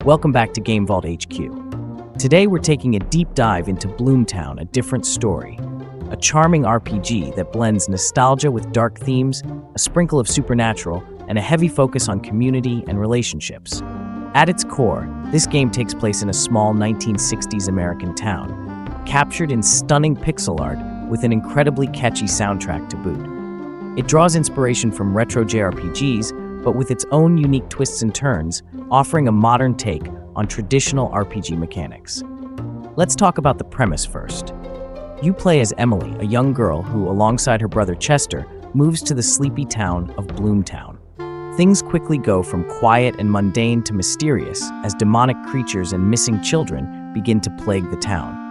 Welcome back to GameVault HQ. Today we're taking a deep dive into Bloomtown, a different story. A charming RPG that blends nostalgia with dark themes, a sprinkle of supernatural, and a heavy focus on community and relationships. At its core, this game takes place in a small 1960s American town, captured in stunning pixel art with an incredibly catchy soundtrack to boot. It draws inspiration from retro JRPGs, but with its own unique twists and turns, offering a modern take on traditional RPG mechanics. Let's talk about the premise first. You play as Emily, a young girl who, alongside her brother Chester, moves to the sleepy town of Bloomtown. Things quickly go from quiet and mundane to mysterious as demonic creatures and missing children begin to plague the town.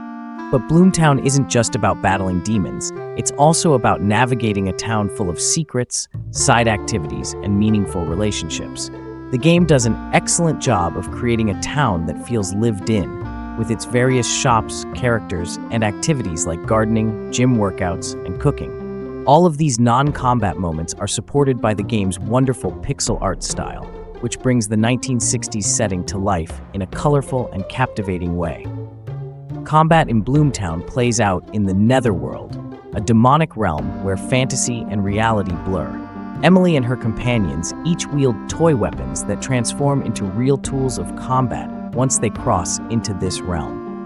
But Bloomtown isn't just about battling demons, it's also about navigating a town full of secrets, side activities, and meaningful relationships. The game does an excellent job of creating a town that feels lived in, with its various shops, characters, and activities like gardening, gym workouts, and cooking. All of these non-combat moments are supported by the game's wonderful pixel art style, which brings the 1960s setting to life in a colorful and captivating way. Combat in Bloomtown plays out in the Netherworld, a demonic realm where fantasy and reality blur. Emily and her companions each wield toy weapons that transform into real tools of combat once they cross into this realm.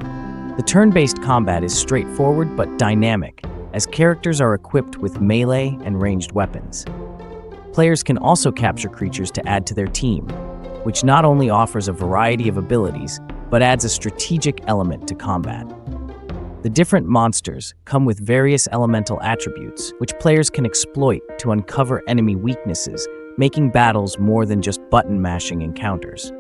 The turn-based combat is straightforward but dynamic, as characters are equipped with melee and ranged weapons. Players can also capture creatures to add to their team, which not only offers a variety of abilities, but adds a strategic element to combat. The different monsters come with various elemental attributes, which players can exploit to uncover enemy weaknesses, making battles more than just button-mashing encounters.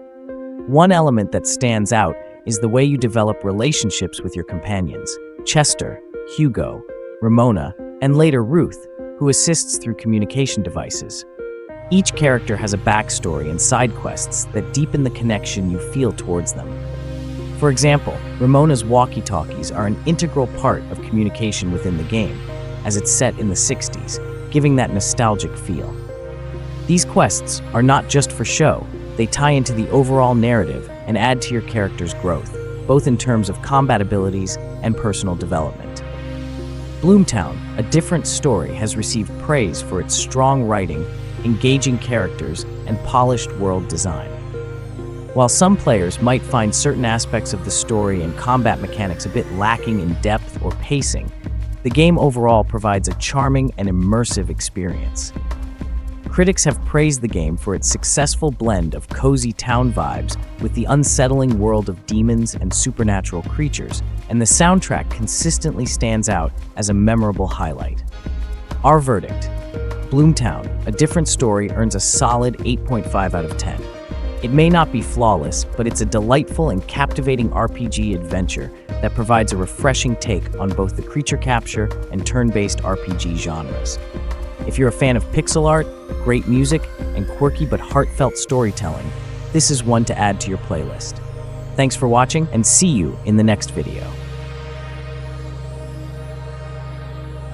One element that stands out is the way you develop relationships with your companions: Chester, Hugo, Ramona, and later Ruth, who assists through communication devices. Each character has a backstory and side quests that deepen the connection you feel towards them. For example, Ramona's walkie-talkies are an integral part of communication within the game, as it's set in the 60s, giving that nostalgic feel. These quests are not just for show, they tie into the overall narrative and add to your character's growth, both in terms of combat abilities and personal development. Bloomtown, a different story, has received praise for its strong writing, engaging characters, and polished world design. While some players might find certain aspects of the story and combat mechanics a bit lacking in depth or pacing, the game overall provides a charming and immersive experience. Critics have praised the game for its successful blend of cozy town vibes with the unsettling world of demons and supernatural creatures, and the soundtrack consistently stands out as a memorable highlight. Our verdict: Bloomtown, a different story, earns a solid 8.5 out of 10. It may not be flawless, but it's a delightful and captivating RPG adventure that provides a refreshing take on both the creature capture and turn-based RPG genres. If you're a fan of pixel art, great music, and quirky but heartfelt storytelling, this is one to add to your playlist. Thanks for watching, and see you in the next video.